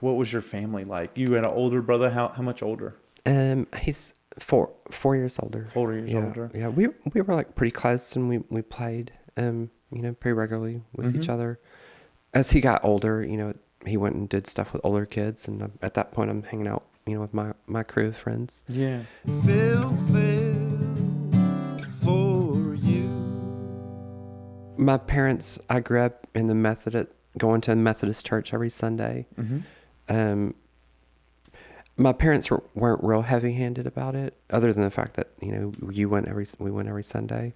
What was your family like? You had an older brother. How much older? He's 4 years older. 4 years older. Yeah. We were like pretty close, and we played, pretty regularly with each other. As he got older, he went and did stuff with older kids, and at that point, I'm hanging out, with my crew of friends. Yeah. Feel for you. My parents, I grew up in going to a Methodist church every Sunday. My parents weren't real heavy-handed about it, other than the fact that we went every Sunday.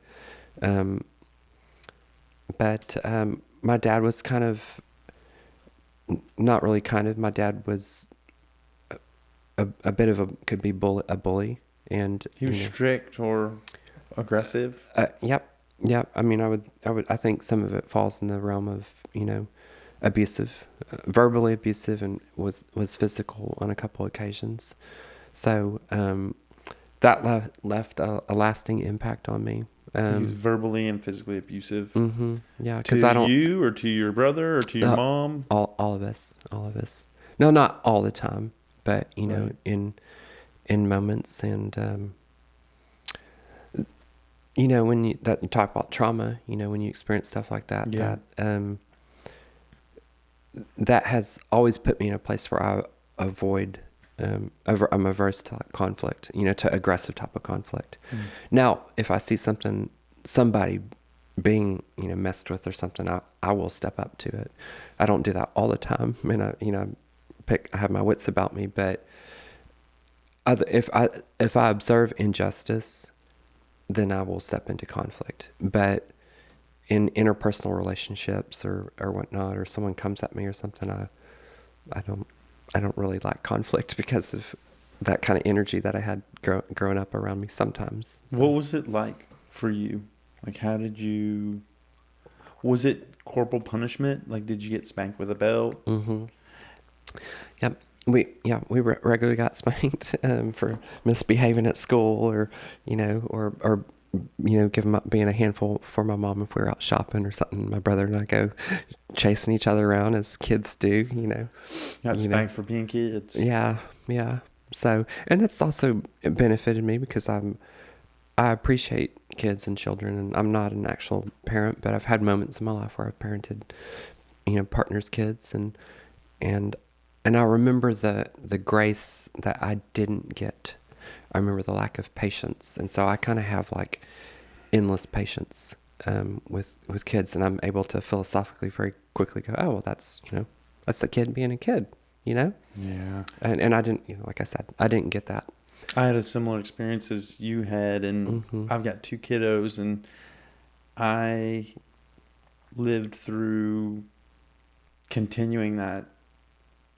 But my dad was kind of, not really kind of. My dad was a bit of a bully, and He was strict or aggressive. Yep. I mean, I think some of it falls in the realm of abusive, verbally abusive, and was physical on a couple occasions. So that left a lasting impact on me. He's verbally and physically abusive. Yeah, because to you or to your brother or to your mom. All of us. No, not all the time, but Right. in moments, and when you talk about trauma, when you experience stuff like that, Yeah. that has always put me in a place where I avoid. I'm averse to conflict, to aggressive type of conflict. Now, if I see somebody being, messed with or something, I will step up to it. I don't do that all the time. I mean, I have my wits about me, but if I observe injustice, then I will step into conflict. But in interpersonal relationships or whatnot, or someone comes at me or something, I don't really like conflict because of that kind of energy that I had growing up around me sometimes. So. What was it like for you? Like, was it corporal punishment? Like, did you get spanked with a belt? Yep. We regularly got spanked for misbehaving at school, or giving up, being a handful for my mom if we were out shopping or something. My brother and I go chasing each other around as kids do, Got spanked for being kids. Yeah. So, and it's also benefited me because I appreciate kids and children, and I'm not an actual parent, but I've had moments in my life where I've parented, partners' kids, and I remember the grace that I didn't get. I remember the lack of patience, and so I kind of have like endless patience with kids, and I'm able to philosophically very quickly go, oh well, that's a kid being a kid, Yeah. And I didn't, like I said, I didn't get that. I had a similar experience as you had, and I've got 2 kiddos, and I lived through continuing that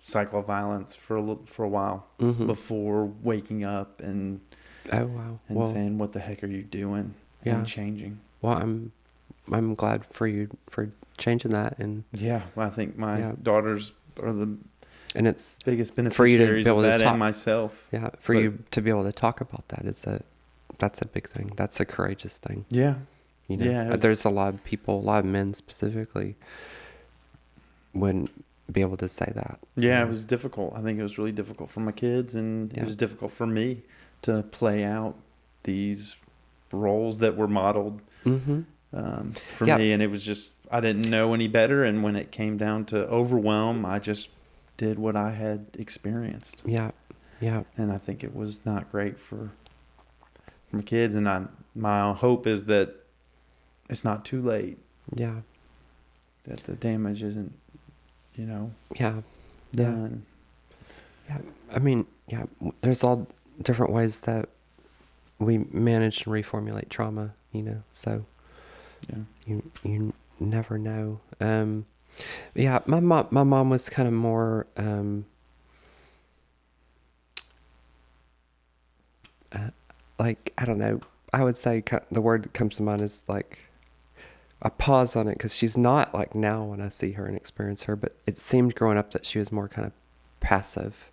cycle of violence for a while before waking up and saying, what the heck are you doing? And changing. Well, I'm glad for you for changing that, and I think my daughters are the it's biggest beneficiaries for you to be able of that, to talk, and myself. You to be able to talk about that that's a big thing. That's a courageous thing. There's a lot of people, a lot of men specifically, wouldn't be able to say that. It was difficult. I think it was really difficult for my kids, and it was difficult for me to play out these roles that were modeled for me, and it was just, I didn't know any better, and when it came down to overwhelm, I just did what I had experienced. And I think it was not great for my kids, and my hope is that it's not too late. That the damage isn't done. I mean, there's all different ways that we manage and reformulate trauma, so you never know. My mom was kind of more like, I don't know, I would say the word that comes to mind is like, I pause on it because she's not like now when I see her and experience her, but it seemed growing up that she was more kind of passive.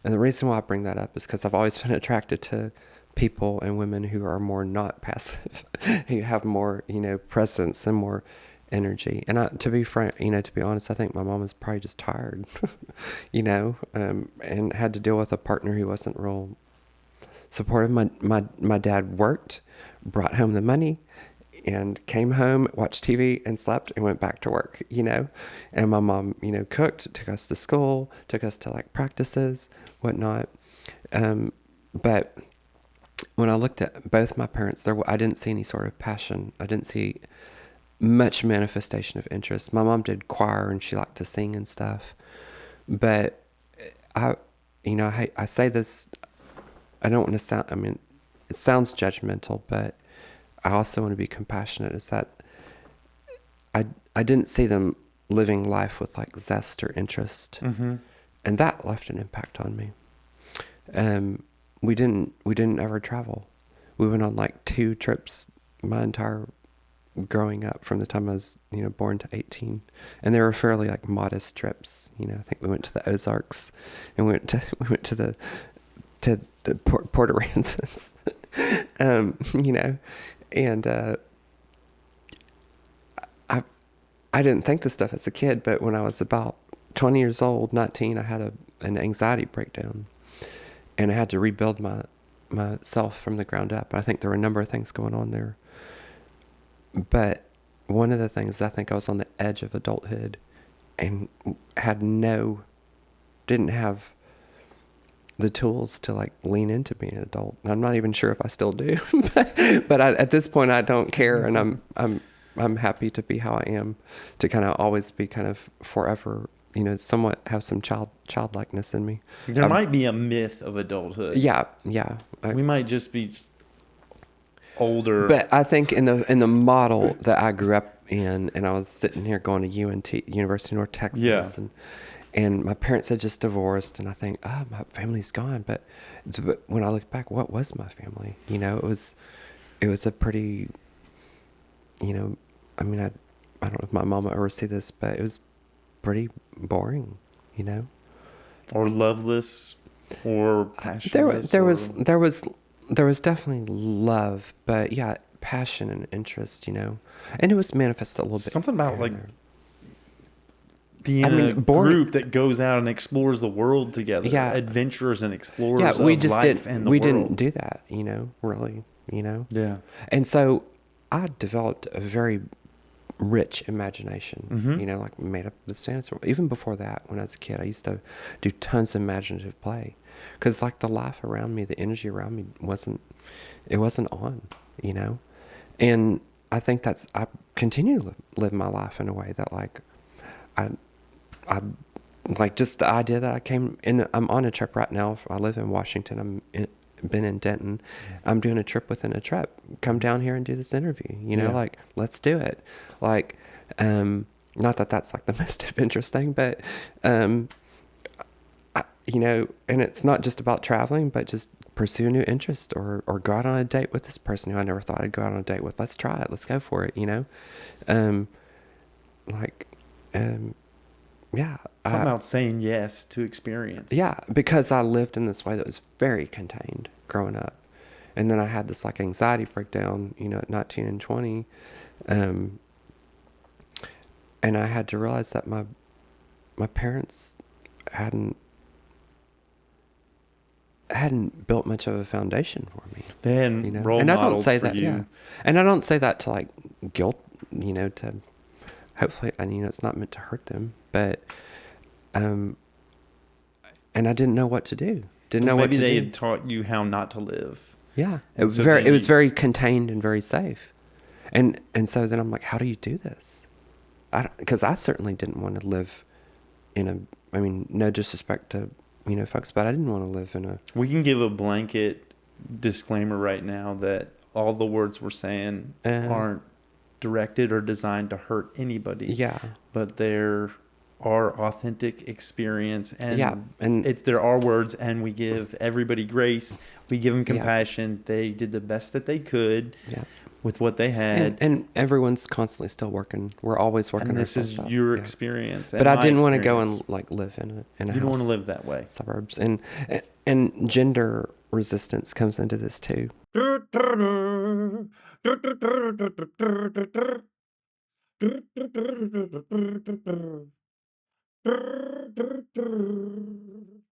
And the reason why I bring that up is because I've always been attracted to people and women who are more not passive, who have more, presence and more energy. And to be frank, to be honest, I think my mom was probably just tired, and had to deal with a partner who wasn't real supportive. My dad worked, brought home the money, and came home, watched TV, and slept, and went back to work, And my mom, cooked, took us to school, took us to like practices, whatnot. But when I looked at both my parents, I didn't see any sort of passion. I didn't see much manifestation of interest. My mom did choir, and she liked to sing and stuff. But I say this, I don't want to sound, it sounds judgmental, but I also want to be compassionate, is that I didn't see them living life with like zest or interest. Mm-hmm. And that left an impact on me. We didn't ever travel. We went on like 2 trips my entire growing up, from the time I was, born to 18. And they were fairly like modest trips. I think we went to the Ozarks, and we went to the Port Aransas, and I didn't think this stuff as a kid, but when I was about 20 years old, 19, I had an anxiety breakdown, and I had to rebuild myself from the ground up. I think there were a number of things going on there, but one of the things, I think I was on the edge of adulthood, and didn't have the tools to like lean into being an adult. I'm not even sure if I still do, but at this point I don't care, and I'm happy to be how I am, to kind of always be kind of forever, somewhat have some childlikeness in me. There might be a myth of adulthood. Yeah. We might just be older. But I think in the model that I grew up in, and I was sitting here going to UNT, University of North Texas, and my parents had just divorced, and I think, oh, my family's gone. But when I look back, what was my family? It was a pretty, I don't know if my mom will ever see this, but it was pretty boring, Or loveless, or passionless. There was definitely love, but yeah, passion and interest, and it was manifested a little bit. Something about like being a group that goes out and explores the world together. Yeah, adventurers and explorers. Yeah, we just didn't do that, really, Yeah. And so I developed a very rich imagination, Mm-hmm. Like made up the standards. Even before that, when I was a kid, I used to do tons of imaginative play, because like the life around me, the energy around me wasn't on, and I think I continue to live my life in a way that like I like, just the idea that I'm on a trip right now. I live in Washington. Been in Denton. I'm doing a trip within a trip. Come down here and do this interview. Like, let's do it. Like, not that that's like the most adventurous thing, but, and it's not just about traveling, but just pursue a new interest, or go out on a date with this person who I never thought I'd go out on a date with. Let's try it. Let's go for it. Yeah. Something about saying yes to experience. Yeah, because I lived in this way that was very contained growing up. And then I had this like anxiety breakdown, at 19 and 20. And I had to realize that my parents hadn't built much of a foundation for me. They hadn't role and I don't modeled say for that, you. yeah. And I don't say that to like guilt, to hopefully, and it's not meant to hurt them, but and I didn't know what to do. Maybe they had taught you how not to live. Yeah, it was very contained and very safe, and so then I'm like, how do you do this? Because I certainly didn't want to live in no disrespect to folks, but I didn't want to live in a. We can give a blanket disclaimer right now that all the words we're saying aren't directed or designed to hurt anybody. Yeah, but there are authentic experience, and there are words, and we give everybody grace. We give them compassion. They did the best that they could with what they had, and everyone's constantly still working. We're always working. And this is your experience. But I didn't want to go and like live in a you house. don't want to live that way. Suburbs and gender resistance comes into this too.